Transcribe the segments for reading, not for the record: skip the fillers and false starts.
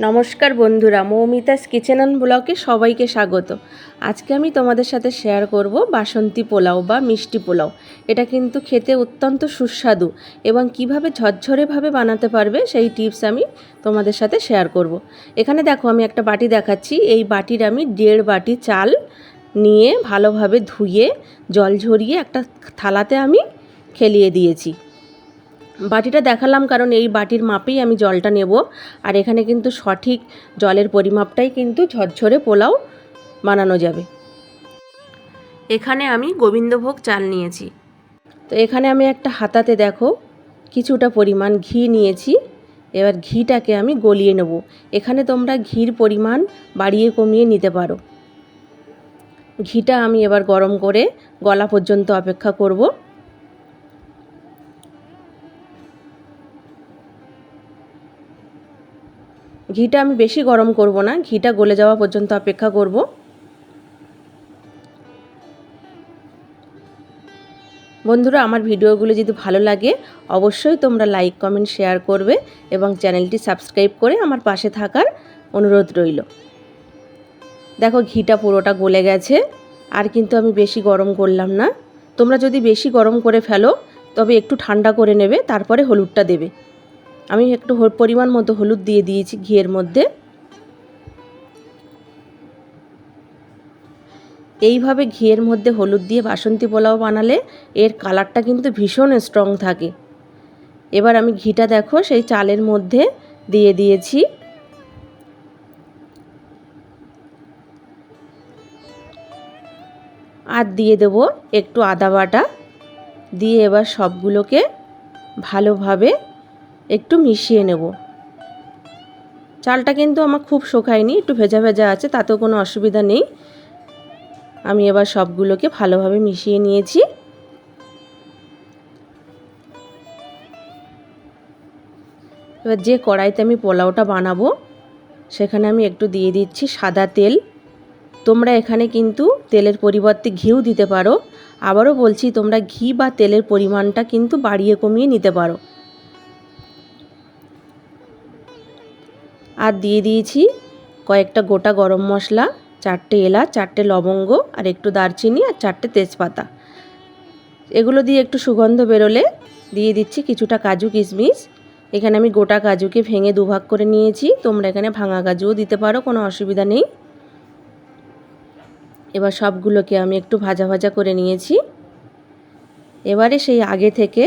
নমস্কার বন্ধুরা, Moumita's kitchen and ব্লগে সবাইকে স্বাগত। আজকে আমি তোমাদের সাথে শেয়ার করব বাসন্তী পোলাও বা মিষ্টি পোলাও। এটা কিন্তু খেতে অত্যন্ত সুস্বাদু এবং কিভাবে ঝরঝরেভাবে বানাতে পারবে সেই টিপস আমি তোমাদের সাথে শেয়ার করব। এখানে দেখো আমি একটা বাটি দেখাচ্ছি। এই বাটির আমি 1.5 বাটি চাল নিয়ে ভালোভাবে ধুয়ে জল ঝরিয়ে একটা থালাতে আমি খেলিয়ে দিয়েছি। বাটিটা দেখালাম কারণ এই বাটির মাপেই আমি জলটা নেব, আর এখানে কিন্তু সঠিক জলের পরিমাপটাই কিন্তু ঝরঝরে পোলাও বানানো যাবে। এখানে আমি গোবিন্দভোগ চাল নিয়েছি। তো এখানে আমি একটা হাতাতে দেখো কিছুটা পরিমাণ ঘি নিয়েছি। এবার ঘিটাকে আমি গলিয়ে নেব। এখানে তোমরা ঘির পরিমাণ বাড়িয়ে কমিয়ে নিতে পারো। ঘিটা আমি এবার গরম করে গলা পর্যন্ত অপেক্ষা করব। ঘিটা আমি বেশি গরম করব না, ঘিটা গলে যাওয়া পর্যন্ত অপেক্ষা করব। বন্ধুরা, আমার ভিডিওগুলো যদি ভালো লাগে অবশ্যই তোমরা লাইক কমেন্ট শেয়ার করবে এবং চ্যানেলটি সাবস্ক্রাইব করে আমার পাশে থাকার অনুরোধ রইল। দেখো ঘিটা পুরোটা গলে গেছে, আর কিন্তু আমি বেশি গরম করলাম না। তোমরা যদি বেশি গরম করে ফেলো তবে একটু ঠান্ডা করে নেবে, তারপরে হলুদটা দেবে। আমি একটু পরিমাণ মতো হলুদ দিয়ে দিয়েছি ঘিয়ের মধ্যে। এইভাবে ঘিয়ের মধ্যে হলুদ দিয়ে বাসন্তী পোলাও বানালে এর কালারটা কিন্তু ভীষণ স্ট্রং থাকে। এবার আমি ঘিটা দেখো সেই চালের মধ্যে দিয়ে দিয়েছি। আর দিয়ে দেব একটু আদা বাটা, দিয়ে এবার সবগুলোকে ভালোভাবে একটু মিশিয়ে নেব। চালটা কিন্তু আমার খুব শুকায়নি, একটু ভেজা ভেজা আছে, তাতেও কোনো অসুবিধা নেই। আমি এবার সবগুলোকে ভালোভাবে মিশিয়ে নিয়েছি। এবার যে কড়াইতে আমি পোলাওটা বানাবো সেখানে আমি একটু দিয়ে দিচ্ছি সাদা তেল। তোমরা এখানে কিন্তু তেলের পরিবর্তে ঘিও দিতে পারো। আবারও বলছি, তোমরা ঘি বা তেলের পরিমাণটা কিন্তু বাড়িয়ে কমিয়ে নিতে পারো। আর দিয়ে দিয়েছি কয়েকটা গোটা গরম মশলা, 4টে এলাচ, 4টে লবঙ্গ, আর একটু দারচিনি, আর 4টে তেজপাতা। এগুলো দিয়ে একটু সুগন্ধ বেরোলে দিয়ে দিচ্ছি কিছুটা কাজু কিশমিশ। এখানে আমি গোটা কাজুকে ভেঙে দুভাগ করে নিয়েছি। তোমরা এখানে ভাঙা কাজুও দিতে পারো, কোনো অসুবিধা নেই। এবার সবগুলোকে আমি একটু ভাজা ভাজা করে নিয়েছি। এবারে সেই আগে থেকে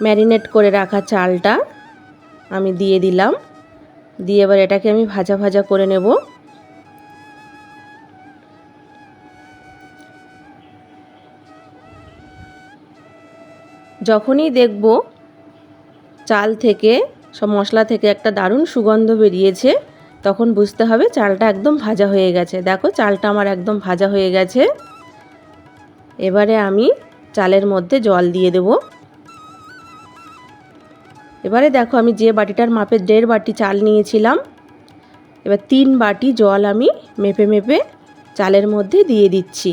ম্যারিনেট করে রাখা চালটা আমি দিয়ে দিলাম। দিয়ে এবার এটাকে আমি ভাজা ভাজা করে নেব। যখনই দেখব চাল থেকে সব মশলা থেকে একটা দারুণ সুগন্ধ বেরিয়েছে, তখন বুঝতে হবে চালটা একদম ভাজা হয়ে গেছে। দেখো চালটা আমার একদম ভাজা হয়ে গেছে। এবারে আমি চালের মধ্যে জল দিয়ে দেব। এবারে দেখো আমি যে বাটিটার মাপে 1.5 বাটি চাল নিয়েছিলাম, এবার 3 বাটি জল আমি মেপে মেপে চালের মধ্যে দিয়ে দিচ্ছি।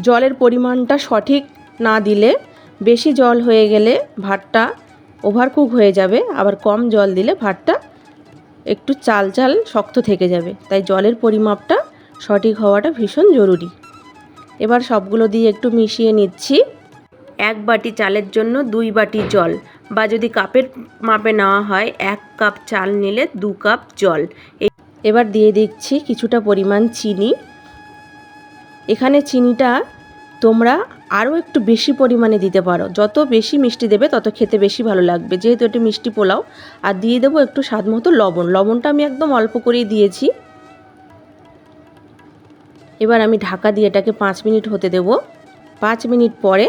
জলের পরিমাণটা সঠিক না দিলে, বেশি জল হয়ে গেলে ভাতটা ওভারকুক হয়ে যাবে, আবার কম জল দিলে ভাতটা একটু চাল চাল শক্ত থেকে যাবে। তাই জলের পরিমাপটা সঠিক হওয়াটা ভীষণ জরুরি। এবার সবগুলো দিয়ে একটু মিশিয়ে নিচ্ছি। 1 বাটি চালের জন্য 2 বাটি জল, বা যদি কাপের মাপে নেওয়া হয় 1 কাপ চাল নিলে 2 কাপ জল। এবার দিয়ে দিচ্ছি কিছুটা পরিমাণ চিনি। এখানে চিনিটা তোমরা আরও একটু বেশি পরিমাণে দিতে পারো। যত বেশি মিষ্টি দেবে তত খেতে বেশি ভালো লাগবে, যেহেতু এটি মিষ্টি পোলাও। আর দিয়ে দেবো একটু স্বাদ মতো লবণ। লবণটা আমি একদম অল্প করেই দিয়েছি। এবার আমি ঢাকা দিয়ে এটাকে 5 মিনিট হতে দেব। 5 মিনিট পরে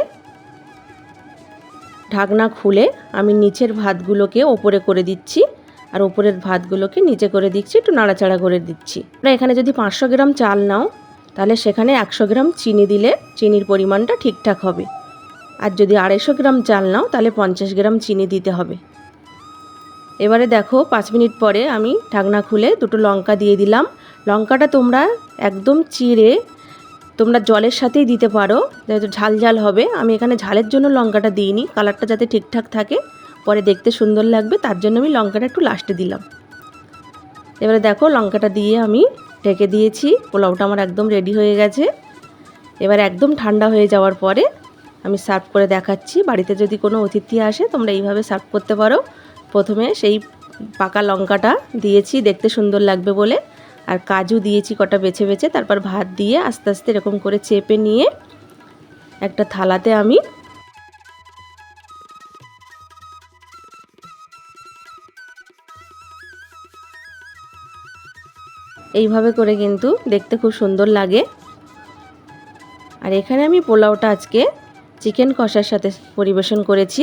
ঢাকনা খুলে আমি নিচের ভাতগুলোকে ওপরে করে দিচ্ছি, আর ওপরের ভাতগুলোকে নিচে করে দিচ্ছি, একটু নাড়াচাড়া করে দিচ্ছি। এখানে যদি 500 গ্রাম চাল নাও তাহলে সেখানে 100 গ্রাম চিনি দিলে চিনির পরিমাণটা ঠিকঠাক হবে। আর যদি 250 গ্রাম চাল নাও তাহলে 50 গ্রাম চিনি দিতে হবে। এবারে দেখো 5 মিনিট পরে আমি ঢাকনা খুলে 2টো লঙ্কা দিয়ে দিলাম। লঙ্কাটা তোমরা একদম চিড়ে তোমরা জলের সাথেই দিতে পারো, যেহেতু ঝাল ঝাল হবে। আমি এখানে ঝালের জন্য লঙ্কাটা দিইনি, কালারটা যাতে ঠিকঠাক থাকে, পরে দেখতে সুন্দর লাগবে, তার জন্য আমি লঙ্কাটা একটু লাস্টে দিলাম। এবারে দেখো লঙ্কাটা দিয়ে আমি ঢেকে দিয়েছি। পোলাওটা আমার একদম রেডি হয়ে গেছে। এবার একদম ঠান্ডা হয়ে যাওয়ার পরে আমি সার্ভ করে দেখাচ্ছি। বাড়িতে যদি কোনো অতিথি আসে তোমরা এইভাবে সার্ভ করতে পারো। প্রথমে সেই পাকা লঙ্কাটা দিয়েছি দেখতে সুন্দর লাগবে বলে, আর কাজু দিয়েছি কটা বেছে বেছে, তারপর ভাত দিয়ে আস্তে আস্তে এরকম করে চেপে নিয়ে একটা থালাতে আমি এইভাবে করে কিন্তু দেখতে খুব সুন্দর লাগে। আর এখানে আমি পোলাওটা আজকে চিকেন কষার সাথে পরিবেশন করেছি।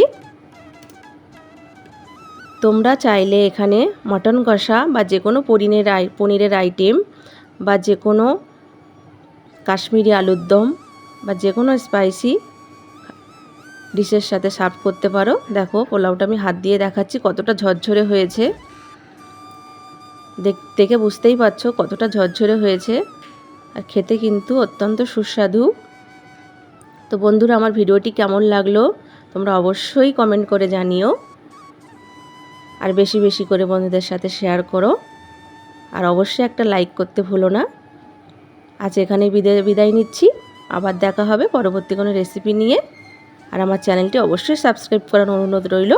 তোমরা চাইলে এখানে মটন কষা বা যে কোনো পনিরের আইটেম বা যে কোনো কাশ্মীরি আলুর দম বা যে কোনো স্পাইসি ডিশের সাথে সার্ভ করতে পারো। দেখো পোলাওটা আমি হাত দিয়ে দেখাচ্ছি কতটা ঝরঝরে হয়েছে, দেখে বুঝতেই পারছো কতটা ঝরঝরে হয়েছে, আর খেতে কিন্তু অত্যন্ত সুস্বাদু। তো বন্ধুরা, আমার ভিডিওটি কেমন লাগলো তোমরা অবশ্যই কমেন্ট করে জানিও, আর বেশি বেশি করে বন্ধুদের সাথে শেয়ার করো, আর অবশ্যই একটা লাইক করতে ভুলো না। আজ এখানেই বিদায় নিচ্ছি, আবার দেখা হবে পরবর্তী কোনো রেসিপি নিয়ে। আর আমার চ্যানেলটি অবশ্যই সাবস্ক্রাইব করার অনুরোধ রইল।